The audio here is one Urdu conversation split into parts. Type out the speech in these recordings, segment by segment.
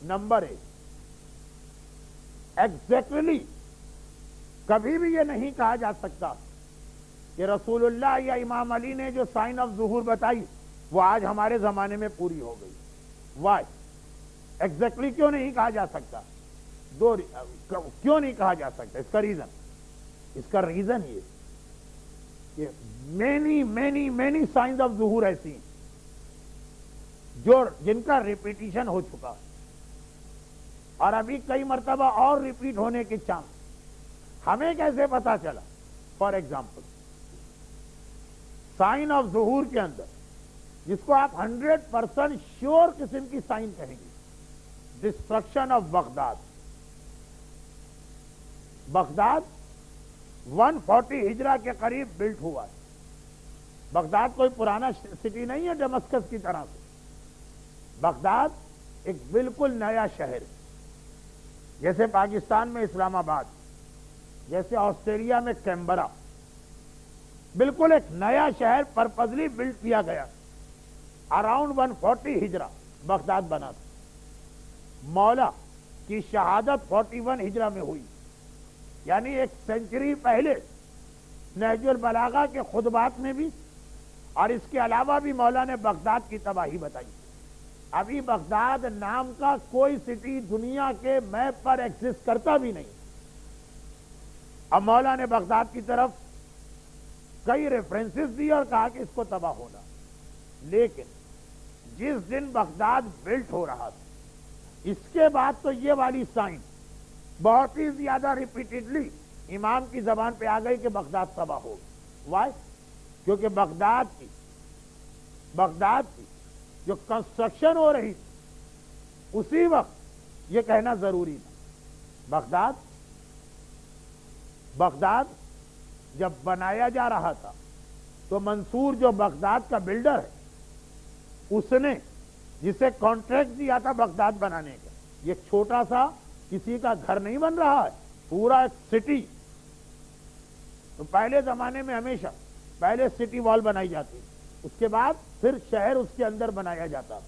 نمبر 1 ایگزیکٹلی کبھی بھی یہ نہیں کہا جا سکتا کہ رسول اللہ یا امام علی نے جو سائن آف ظہور بتائی وہ آج ہمارے زمانے میں پوری ہو گئی. وائی ایگزیکٹلی کیوں نہیں کہا جا سکتا؟ کیوں نہیں کہا جا سکتا؟ اس کا ریزن یہ کہ مینی سائنس آف ظہور ایسی ہیں جن کا ریپیٹیشن ہو چکا اور ابھی کئی مرتبہ اور ریپیٹ ہونے کے چانس. ہمیں کیسے پتا چلا؟ فار ایگزامپل سائن آف ظہور کے اندر جس کو آپ 100% شیور قسم کی سائن کہیں گے، ڈسٹرکشن آف بغداد. بغداد 140 ہجرہ کے قریب بلٹ ہوا ہے. بغداد کوئی پرانا سٹی نہیں ہے ڈمسکس کی طرح سے. بغداد ایک بالکل نیا شہر ہے، جیسے پاکستان میں اسلام آباد، جیسے آسٹریلیا میں کیمبرا. بالکل ایک نیا شہر پرپزلی بلڈ کیا گیا. اراؤنڈ 140 ہجرہ بغداد بنا تھا. مولا کی شہادت 41 ہجرہ میں ہوئی، یعنی ایک سینچری پہلے. نہج البلاغہ کے خطبات میں بھی اور اس کے علاوہ بھی مولا نے بغداد کی تباہی بتائی. ابھی بغداد نام کا کوئی سٹی دنیا کے میپ پر ایگزسٹ کرتا بھی نہیں. اب مولا نے بغداد کی طرف کئی ریفرنسز دی اور کہا کہ اس کو تباہ ہونا. لیکن جس دن بغداد بلٹ ہو رہا تھا اس کے بعد تو یہ والی سائن بہت ہی زیادہ ریپیٹڈلی امام کی زبان پہ آ گئی کہ بغداد تباہ ہوگی. وائی؟ کیونکہ بغداد کی جو کنسٹرکشن ہو رہی تھی اسی وقت یہ کہنا ضروری تھا. بغداد جب بنایا جا رہا تھا تو منصور جو بغداد کا بلڈر ہے اس نے جسے کانٹریکٹ دیا تھا بغداد بنانے کا، یہ چھوٹا سا کسی کا گھر نہیں بن رہا ہے، پورا ایک سٹی. تو پہلے زمانے میں ہمیشہ پہلے سٹی وال بنائی جاتی، اس کے بعد پھر شہر اس کے اندر بنایا جاتا.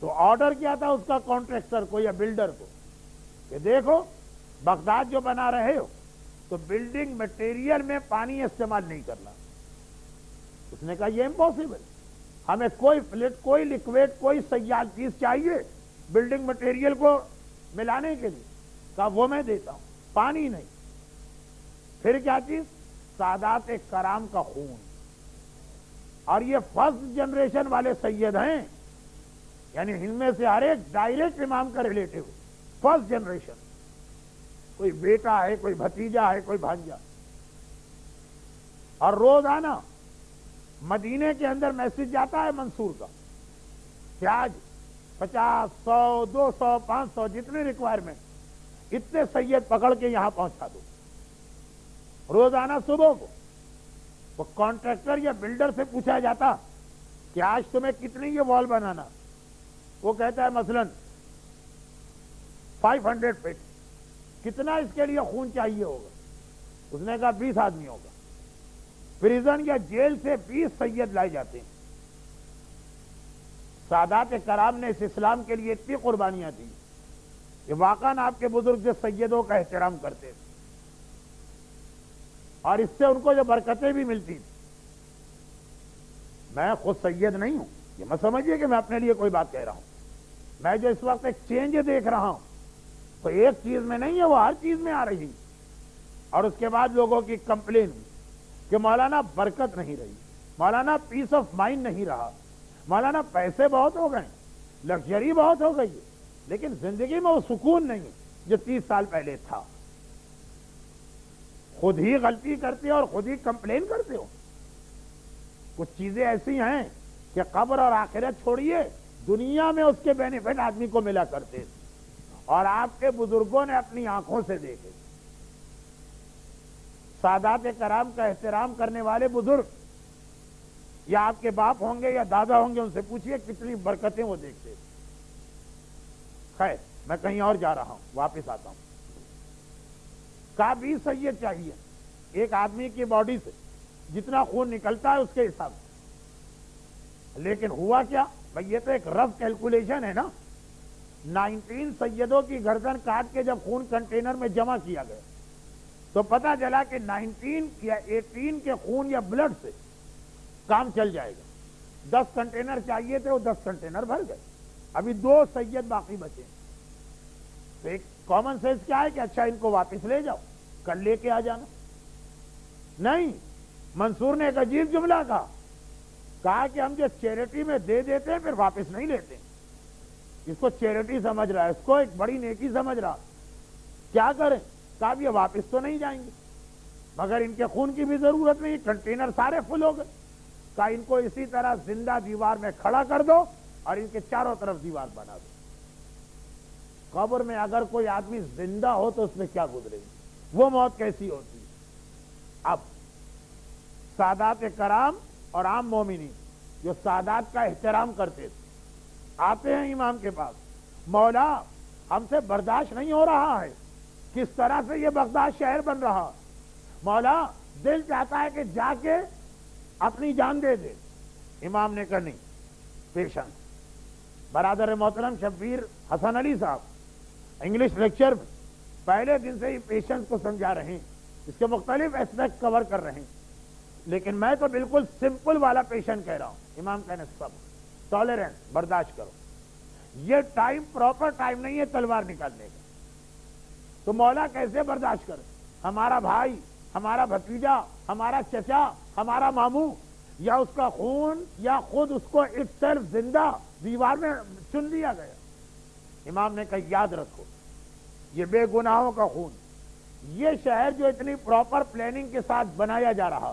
تو آرڈر کیا تھا اس کا کانٹریکٹر کو یا بلڈر کو کہ دیکھو بغداد جو بنا رہے ہو تو بلڈنگ مٹیریل میں پانی استعمال نہیں کرنا. اس نے کہا یہ امپاسبل، ہمیں کوئی فلٹ، کوئی لیکویڈ، کوئی سیال چیز چاہیے بلڈنگ مٹیریل کو ملانے کے لیے. کہا وہ میں دیتا ہوں، پانی نہیں. پھر کیا چیز؟ سادات کرام کا خون. اور یہ فرسٹ جنریشن والے سید ہیں، یعنی ان میں سے ہر ایک ڈائریکٹ امام کا ریلیٹو، فرسٹ جنریشن. کوئی بیٹا ہے، کوئی بھتیجا ہے، کوئی بھانجا. اور روزانہ مدینے کے اندر میسج جاتا ہے منصور کا کہ آج 50، 100، 200، 500 جتنے ریکوائرمنٹ اتنے سید پکڑ کے یہاں پہنچا دو. روزانہ صبح کو وہ کانٹریکٹر یا بلڈر سے پوچھا جاتا کہ آج تمہیں کتنی یہ وال بنانا. وہ کہتا ہے مثلا 500 فٹ. کتنا اس کے لیے خون چاہیے ہوگا؟ اس نے کہا 20 آدمیوں کا. پریزن یا جیل سے 20 سید لائے جاتے ہیں. سادات کرام نے اس اسلام کے لیے اتنی قربانیاں دی کہ واقعاً آپ کے بزرگ جو سیدوں کا احترام کرتے تھے اور اس سے ان کو جو برکتیں بھی ملتی تھی. میں خود سید نہیں ہوں، یہ مت سمجھیے کہ میں اپنے لیے کوئی بات کہہ رہا ہوں. میں جو اس وقت ایک چینج دیکھ رہا ہوں تو ایک چیز میں نہیں ہے، وہ ہر چیز میں آ رہی. اور اس کے بعد لوگوں کی کمپلین کہ مولانا برکت نہیں رہی، مولانا پیس آف مائنڈ نہیں رہا، مولانا پیسے بہت ہو گئے، لگژری بہت ہو گئی، لیکن زندگی میں وہ سکون نہیں جو 30 سال پہلے تھا. خود ہی غلطی کرتے اور خود ہی کمپلین کرتے ہو. کچھ چیزیں ایسی ہیں کہ قبر اور آخرت چھوڑیے، دنیا میں اس کے بینیفٹ آدمی کو ملا کرتے تھے اور آپ کے بزرگوں نے اپنی آنکھوں سے دیکھے. سادات کرام کا احترام کرنے والے بزرگ یا آپ کے باپ ہوں گے یا دادا ہوں گے، ان سے پوچھئے کتنی برکتیں وہ دیکھتے تھے. خیر میں کہیں اور جا رہا ہوں، واپس آتا ہوں. کا 20 سید چاہیے ایک آدمی کی باڈی سے، جتنا خون نکلتا ہے اس کے حساب سے. لیکن ہوا کیا؟ بھئی یہ تو ایک رف کیلکولیشن ہے نا. 19 سیدوں کی گردن کاٹ کے جب خون کنٹینر میں جمع کیا گیا تو پتا چلا کہ 19 یا 18 کے خون یا بلڈ سے کام چل جائے گا. 10 کنٹینر چاہیے تھے, وہ 10 کنٹینر بھر گئے. ابھی 2 سید باقی بچے. تو ایک کامن سینس کیا ہے کہ اچھا ان کو واپس لے جاؤ, کل لے کے آ جانا. نہیں, منصور نے ایک عجیب جملہ کہا کہ ہم جو چیریٹی میں دے دیتے ہیں پھر واپس نہیں لیتے. اس کو چیریٹی سمجھ رہا ہے, اس کو ایک بڑی نیکی سمجھ رہا. کیا کریں؟ کہا یہ واپس تو نہیں جائیں گے, مگر ان کے خون کی بھی ضرورت نہیں, کنٹینر سارے فل ہو گئے. کہا ان کو اسی طرح زندہ دیوار میں کھڑا کر دو اور ان کے چاروں طرف دیوار بنا دو. قبر میں اگر کوئی آدمی زندہ ہو تو اس میں کیا گزرے گی, وہ موت کیسی ہوتی ہے. اب سادات کرام اور عام مومنین جو سادات کا احترام کرتے تھے آتے ہیں امام کے پاس, مولا ہم سے برداشت نہیں ہو رہا ہے, کس طرح سے یہ بغداد شہر بن رہا, مولا دل چاہتا ہے کہ جا کے اپنی جان دے دے. امام نے کہا نہیں, پیشنس. برادر محترم شبیر حسن علی صاحب انگلش لیکچر میں پہلے دن سے ہی پیشنس کو سمجھا رہے ہیں, اس کے مختلف ایسپیکٹ کور کر رہے ہیں, لیکن میں تو بالکل سمپل والا پیشنٹ کہہ رہا ہوں. امام کہنے سب ٹالرنس, برداشت کرو. یہ ٹائم پراپر ٹائم نہیں ہے تلوار نکالنے کا. تو مولا کیسے برداشت کرے؟ ہمارا بھائی, ہمارا بھتیجا, ہمارا چچا, ہمارا ماموں, یا اس کا خون یا خود اس کو اٹ سیلف زندہ دیوار میں چن لیا گیا. امام نے کہا یاد رکھو یہ بے گناہوں کا خون. یہ شہر جو اتنی پراپر پلاننگ کے ساتھ بنایا جا رہا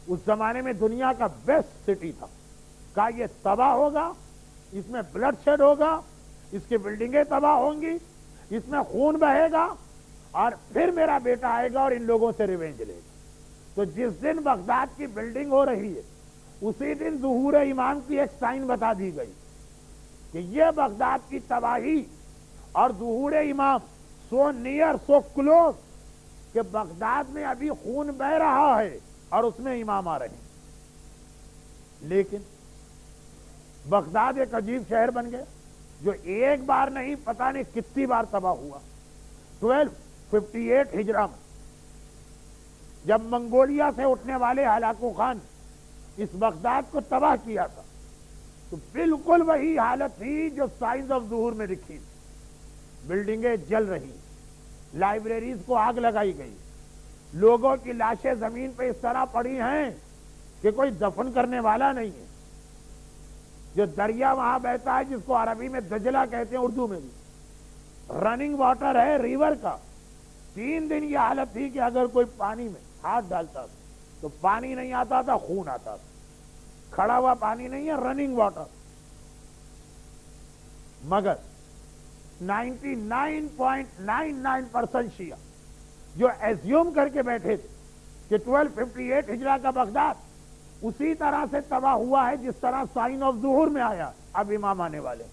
اس زمانے میں دنیا کا بیسٹ سٹی تھا. کہا یہ تباہ ہوگا, اس میں بلڈ شیڈ ہوگا, اس کی بلڈنگیں تباہ ہوں گی, اس میں خون بہے گا, اور پھر میرا بیٹا آئے گا اور ان لوگوں سے ریونج لے گا. تو جس دن بغداد کی بلڈنگ ہو رہی ہے اسی دن ظہور امام کی ایک سائن بتا دی گئی کہ یہ بغداد کی تباہی اور ظہور امام سو نیئر سو کلوز کہ بغداد میں ابھی خون بہ رہا ہے اور اس میں امام آ رہے ہیں. لیکن بغداد ایک عجیب شہر بن گیا جو ایک بار نہیں پتہ نہیں کتنی بار تباہ ہوا. 1258 ہجرہ میں جب منگولیا سے اٹھنے والے ہلاکو خان اس بغداد کو تباہ کیا تھا تو بالکل وہی حالت تھی جو سائنس آف ظہور میں لکھی تھی. بلڈنگیں جل رہی, لائبریریز کو آگ لگائی گئی, لوگوں کی لاشیں زمین پہ اس طرح پڑی ہیں کہ کوئی دفن کرنے والا نہیں ہے. جو دریا وہاں بہتا ہے جس کو عربی میں دجلہ کہتے ہیں, اردو میں بھی رننگ واٹر ہے ریور کا. 3 دن یہ حالت تھی کہ اگر کوئی پانی میں ہاتھ ڈالتا تھا تو پانی نہیں آتا تھا, خون آتا تھا. کھڑا ہوا پانی نہیں ہے, رننگ واٹر. مگر 99.99% شیعہ جو ایزیوم کر کے بیٹھے تھے کہ 1258 ہجرہ کا بغداد اسی طرح سے تباہ ہوا ہے جس طرح سائن آف ظہور میں آیا, اب امام آنے والے.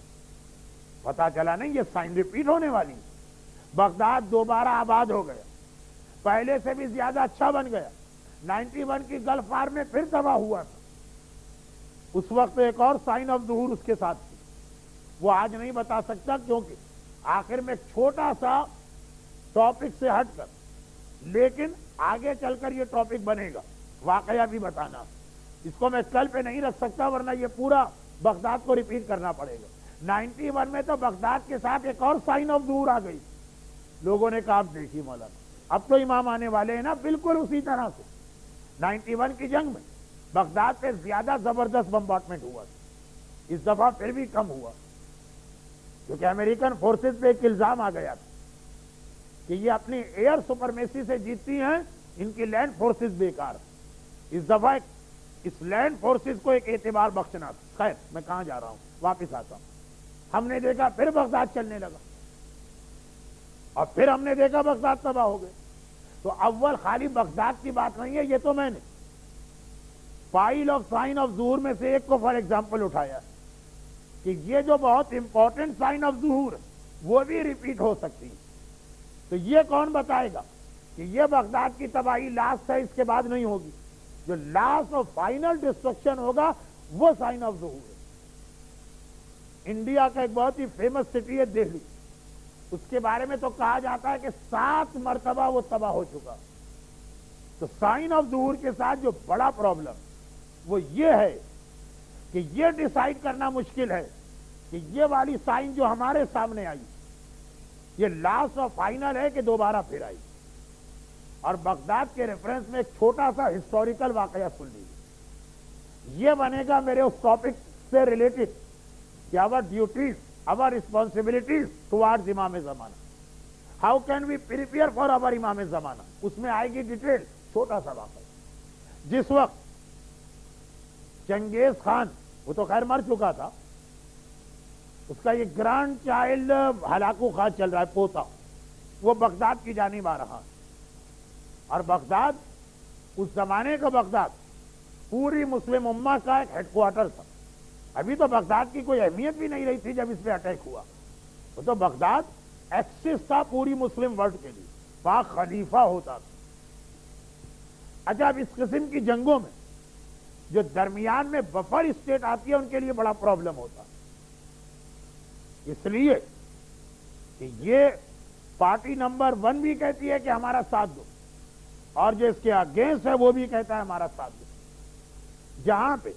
پتا چلا نہیں یہ سائن ریپیٹ ہونے والی. بغداد دوبارہ آباد ہو گیا, پہلے سے بھی زیادہ اچھا بن گیا. 91 کی گلف وار میں پھر تباہ ہوا تھا, اس وقت ایک اور سائن آف ظہور اس کے ساتھ تھی. وہ آج نہیں بتا سکتا کیونکہ آخر میں ایک چھوٹا سا ٹاپک سے ہٹ کر, لیکن آگے چل کر یہ ٹاپک بنے گا, واقعہ بھی بتانا. اس کو میں کل پہ نہیں رکھ سکتا ورنہ یہ پورا بغداد کو ریپیٹ کرنا پڑے گا. 91 میں تو بغداد کے ساتھ ایک اور سائن آف ظہور آ گئی. لوگوں نے کہا آپ دیکھیے مولانا اب تو امام آنے والے ہیں نا. بالکل اسی طرح سے 91 کی جنگ میں بغداد پہ زیادہ زبردست بمبارٹمنٹ ہوا تھا, اس دفعہ پھر بھی کم ہوا کیونکہ امریکن فورسز پہ ایک الزام آ گیا تھا کہ یہ اپنی ایئر سپرمیسی سے جیتتی ہیں, ان کی لینڈ فورسز بیکار. اس دفعہ اس لینڈ فورسز کو ایک اعتبار بخشنا تھا. خیر میں کہاں جا رہا ہوں, واپس آتا ہوں. ہم نے دیکھا پھر بغداد چلنے لگا اور پھر ہم نے دیکھا بغداد تباہ ہو گئے. تو اول خالی بغداد کی بات نہیں ہے, یہ تو میں نے فائل آف سائن آف ظہور میں سے ایک کو فار ایگزامپل اٹھایا کہ یہ جو بہت امپورٹنٹ سائن آف ظہور وہ بھی ریپیٹ ہو سکتی ہے. تو یہ کون بتائے گا کہ یہ بغداد کی تباہی لاسٹ ہے, اس کے بعد نہیں ہوگی. جو لاسٹ اور فائنل ڈسٹرکشن ہوگا وہ سائن آف ظہور ہے. انڈیا کا ایک بہت ہی فیمس سٹی ہے دہلی، اس کے بارے میں تو کہا جاتا ہے کہ 7 مرتبہ وہ تباہ ہو چکا. تو سائن آف ظہور کے ساتھ جو بڑا پرابلم وہ یہ ہے کہ یہ ڈیسائیڈ کرنا مشکل ہے کہ یہ والی سائن جو ہمارے سامنے آئی یہ لاسٹ اور فائنل ہے کہ دوبارہ پھر آئی. اور بغداد کے ریفرنس میں ایک چھوٹا سا ہسٹوریکل واقعہ سن لیجیے، یہ بنے گا میرے اس ٹاپک سے ریلیٹڈ کہ our duties our responsibilities towards امام زمانہ، how can we prepare for our امام زمانہ. اس میں آئے گی ڈیٹیل. چھوٹا سا واقعہ، جس وقت چنگیز خان، وہ تو خیر مر چکا تھا، اس کا یہ گرانڈ چائلڈ ہلاکو خان چل رہا ہے، پوتا، وہ بغداد کی جانب آ رہا. اور بغداد اس زمانے کا بغداد پوری مسلم امہ کا ایک ہیڈ کوارٹر تھا. ابھی تو بغداد کی کوئی اہمیت بھی نہیں رہی تھی جب اس پہ اٹیک ہوا. وہ تو بغداد ایکسس تھا پوری مسلم ورلڈ کے لیے، وہاں خلیفہ ہوتا تھا. اچھا، اب اس قسم کی جنگوں میں جو درمیان میں بفر اسٹیٹ آتی ہے ان کے لیے بڑا پرابلم ہوتا، اس لیے کہ یہ پارٹی نمبر 1 بھی کہتی ہے کہ ہمارا ساتھ دو، اور جو اس کے اگینسٹ ہے وہ بھی کہتا ہے ہمارا ساتھ دو. جہاں پہ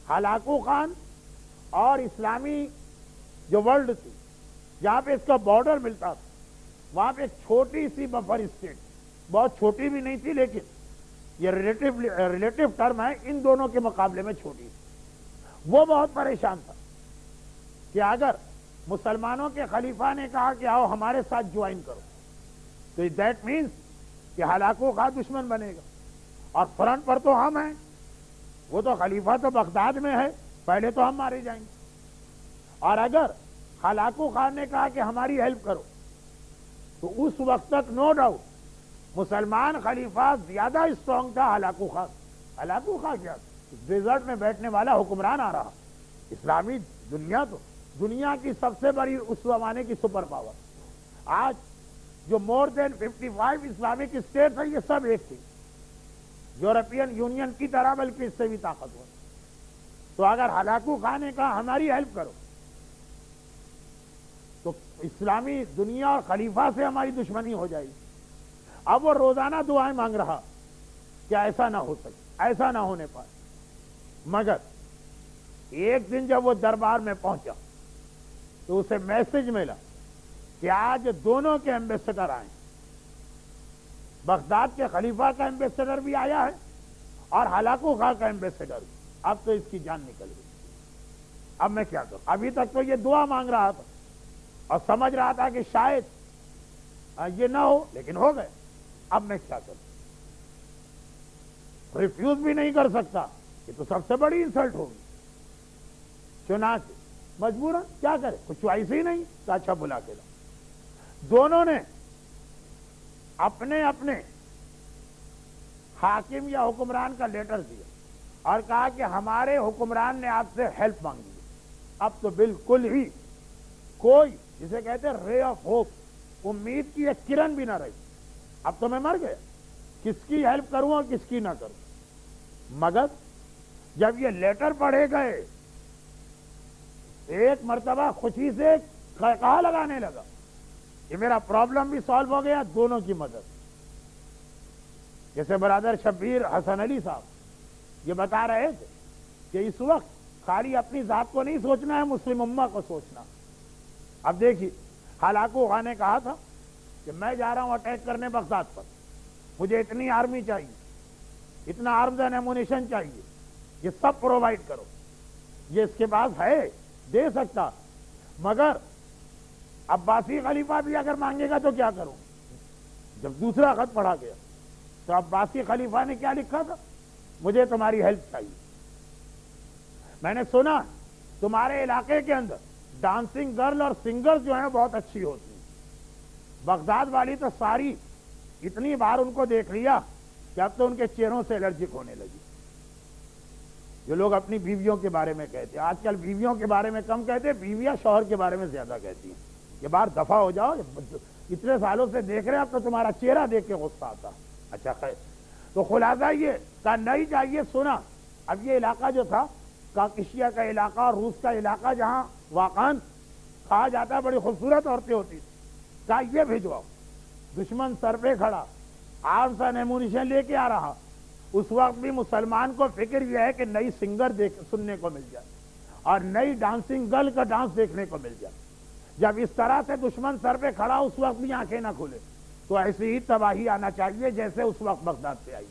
ہلاکو خان اور اسلامی جو ورلڈ تھی، جہاں پہ اس کا بارڈر ملتا تھا، وہاں پہ ایک چھوٹی سی بفر اسٹیٹ، بہت چھوٹی بھی نہیں تھی لیکن یہ ریلیٹو ٹرم ہے، ان دونوں کے مقابلے میں چھوٹی تھی. وہ بہت پریشان تھا کہ اگر مسلمانوں کے خلیفہ نے کہا کہ آؤ ہمارے ساتھ جوائن کرو تو دیٹ مینس کہ ہلاکو خان دشمن بنے گا، اور فرنٹ پر تو ہم ہیں، وہ تو خلیفہ تو بغداد میں ہے، پہلے تو ہم مارے جائیں گے. اور اگر ہلاکو خان نے کہا کہ ہماری ہیلپ کرو تو اس وقت تک نو ڈاؤٹ مسلمان خلیفہ زیادہ اسٹرانگ تھا ہلاکو خان. ہلاکو خان کیا ڈیزرٹ میں بیٹھنے والا حکمران آ رہا، اسلامی دنیا تو دنیا کی سب سے بڑی اس زمانے کی سپر پاور. آج جو مور دین 55 اسلامک اسٹیٹس ہیں یہ سب ایک تھی، یورپین یونین کی طرح بلکہ اس سے بھی طاقتور. تو اگر ہلاکو خان نے کہا ہماری ہیلپ کرو تو اسلامی دنیا اور خلیفہ سے ہماری دشمنی ہو جائے گی. اب وہ روزانہ دعائیں مانگ رہا کہ ایسا نہ ہو سکے، ایسا نہ ہونے پائے. مگر ایک دن جب وہ دربار میں پہنچا تو اسے میسج ملا کہ آج دونوں کے ایمبیسڈر آئے، بغداد کے خلیفہ کا ایمبیسڈر بھی آیا ہے اور ہلاکو خان کا ایمبیسڈر بھی. اب تو اس کی جان نکل گئی. اب میں کیا کروں؟ ابھی تک تو یہ دعا مانگ رہا تھا اور سمجھ رہا تھا کہ شاید یہ نہ ہو، لیکن ہو گئے. اب میں کیا کروں؟ ریفیوز بھی نہیں کر سکتا، یہ تو سب سے بڑی انسلٹ ہوگی. چنانچہ مجبوراً کیا کرے، کچھ چوائس ہی نہیں، تو اچھا بلا کے لاؤ. دونوں نے اپنے اپنے حاکم یا حکمران کا لیٹر دیا اور کہا کہ ہمارے حکمران نے آپ سے ہیلپ مانگی ہے. اب تو بالکل ہی کوئی جسے کہتے ہیں رے آف ہوپ، امید کی ایک کرن بھی نہ رہی. اب تو میں مر گیا، کس کی ہیلپ کروں اور کس کی نہ کروں. مگر جب یہ لیٹر پڑھے گئے ایک مرتبہ خوشی سے کہا لگانے لگا کہ میرا پرابلم بھی سالو ہو گیا، دونوں کی مدد. جیسے برادر شبیر حسن علی صاحب یہ بتا رہے تھے کہ اس وقت خالی اپنی ذات کو نہیں سوچنا ہے، مسلم امہ کو سوچنا. اب دیکھیے، ہلاکو خان نے کہا تھا کہ میں جا رہا ہوں اٹیک کرنے بغداد پر، مجھے اتنی آرمی چاہیے، اتنا آرمز اینڈ ایمونیشن چاہیے، یہ سب پرووائڈ کرو. یہ اس کے پاس ہے، دے سکتا. مگر عباسی خلیفہ بھی اگر مانگے گا تو کیا کروں؟ جب دوسرا خط پڑھا گیا تو عباسی خلیفہ نے کیا لکھا تھا؟ مجھے تمہاری ہیلپ چاہیے. میں نے سنا تمہارے علاقے کے اندر ڈانسنگ گرل اور سنگر جو ہیں بہت اچھی ہوتی ہیں. بغداد والی تو ساری اتنی بار ان کو دیکھ لیا کہ اب تو ان کے چہروں سے الرجک ہونے لگی. جو لوگ اپنی بیویوں کے بارے میں کہتے ہیں، آج کل بیویوں کے بارے میں کم کہتے ہیں، بیویاں شوہر کے بارے میں زیادہ کہتی ہیں کہ باہر دفع ہو جاؤ، اتنے سالوں سے دیکھ رہے ہیں، اب تو تمہارا چہرہ دیکھ کے غصہ آتا. اچھا خیر، تو خلاصہ یہ کہا نہیں چاہیے. سنا اب یہ علاقہ جو تھا کاکشیا کا علاقہ اور روس کا علاقہ جہاں واقعاً کہا جاتا ہے بڑی خوبصورت عورتیں ہوتی تھی، کہا یہ بھیجواؤ. دشمن سر پہ کھڑا، آرمز اینڈ ایمونیشن لے کے آ رہا. اس وقت بھی مسلمان کو فکر یہ ہے کہ نئی سنگر سننے کو مل جائے اور نئی ڈانسنگ گرل کا ڈانس دیکھنے کو مل جائے. جب اس طرح سے دشمن سر پہ کھڑا اس وقت بھی آنکھیں نہ کھولے تو ایسی ہی تباہی آنا چاہیے جیسے اس وقت بغداد پہ آئی.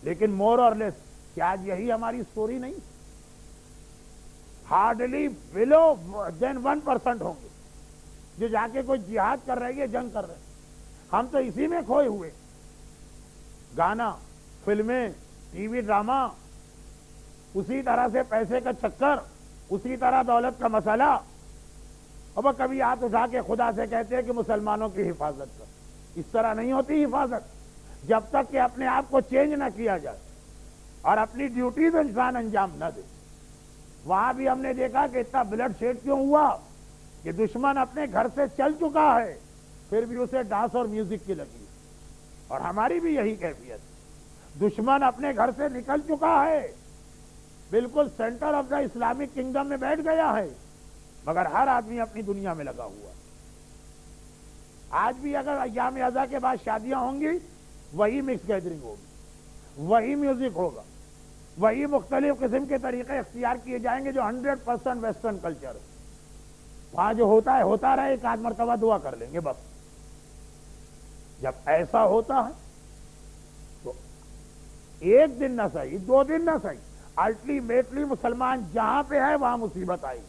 لیکن مور اور لیس کیا آج یہی ہماری سٹوری نہیں؟ ہارڈلی بلو دین 1% ہوں گے جو جا کے کوئی جہاد کر رہے ہیں، جنگ کر رہے ہیں. ہم تو اسی میں کھوئے ہوئے. گانا، فلمیں، ٹی وی ڈرامہ، اسی طرح سے پیسے کا چکر، اسی طرح دولت کا مسئلہ. اب کبھی ہاتھ اٹھا کے خدا سے کہتے ہیں کہ مسلمانوں کی حفاظت کر. اس طرح نہیں ہوتی حفاظت جب تک کہ اپنے آپ کو چینج نہ کیا جائے اور اپنی ڈیوٹیز انسان انجام نہ دے. وہاں بھی ہم نے دیکھا کہ اتنا بلڈ شیڈ کیوں ہوا کہ دشمن اپنے گھر سے چل چکا ہے پھر بھی اسے ڈانس اور میوزک کی لگی. اور ہماری بھی یہی کیفیت. دشمن اپنے گھر سے نکل چکا ہے، بالکل centre of the Islamic kingdom میں بیٹھ گیا ہے، مگر ہر آدمی اپنی دنیا میں لگا ہوا. آج بھی اگر ایام ازا کے بعد شادیاں ہوں گی وہی مکس گیدرنگ ہوگی، وہی میوزک ہوگا، وہی مختلف قسم کے طریقے اختیار کیے جائیں گے جو 100% ویسٹرن کلچر ہے. وہاں جو ہوتا ہے ہوتا رہے، ایک آدھ مرتبہ دعا کر لیں گے بس. جب ایسا ہوتا ہے تو ایک دن نہ صحیح، 2 دن نہ صحیح، الٹیمیٹلی مسلمان جہاں پہ ہے وہاں مصیبت آئی،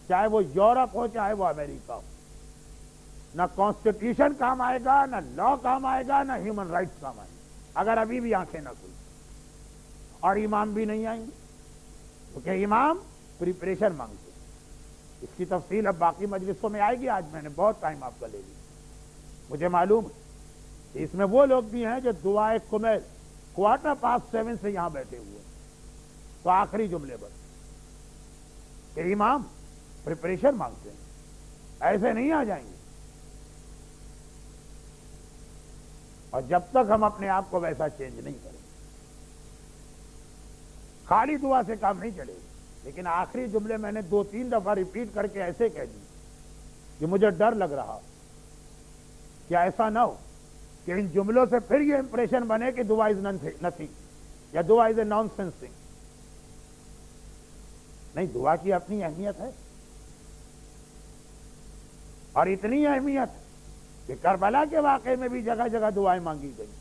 چاہے وہ یورپ ہو چاہے وہ امریکہ ہو. نہ کانسٹیٹیوشن کام آئے گا، نہ لا کام آئے گا، نہ ہیومن رائٹس کام آئے گا اگر ابھی بھی آنکھیں نہ کھلیں. اور امام بھی نہیں آئیں گے کیونکہ امام پریپریشن مانگتے. اس کی تفصیل اب باقی مجلسوں میں آئے گی، آج میں نے بہت ٹائم آپ کا لے لیا. مجھے معلوم ہے کہ اس میں وہ لوگ بھی ہیں جو دعائے کمیل 7:15 سے یہاں بیٹھے ہوئے. تو آخری جملے پر کہ امام پریپریشن مانگتے ہیں، ایسے نہیں آ جائیں گے. اور جب تک ہم اپنے آپ کو ویسا چینج نہیں کریں خالی دعا سے کام نہیں چلے گا. لیکن آخری جملے میں نے 2-3 دفعہ ریپیٹ کر کے ایسے کہہ دی کہ مجھے ڈر لگ رہا کہ ایسا نہ ہو کہ ان جملوں سے پھر یہ امپریشن بنے کہ دعا از نتھنگ یا دعا از اے نان سینس تھنگ. نہیں، دعا کی اپنی اہمیت ہے اور اتنی اہمیت کہ کربلا کے واقعے میں بھی جگہ جگہ دعائیں مانگی گئی.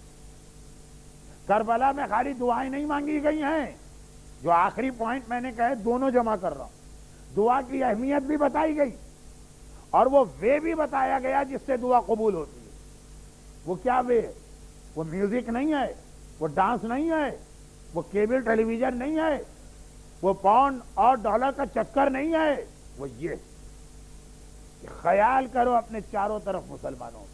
کربلا میں خالی دعائیں نہیں مانگی گئی ہیں، جو آخری پوائنٹ میں نے کہے دونوں جمع کر رہا ہوں. دعا کی اہمیت بھی بتائی گئی اور وہ وے بھی بتایا گیا جس سے دعا قبول ہوتی ہے. وہ کیا وے ہے؟ وہ میوزک نہیں ہے، وہ ڈانس نہیں ہے، وہ کیبل ٹیلی ویژن نہیں ہے، وہ پاؤنڈ اور ڈالر کا چکر نہیں ہے. وہ یہ کہ خیال کرو اپنے چاروں طرف مسلمانوں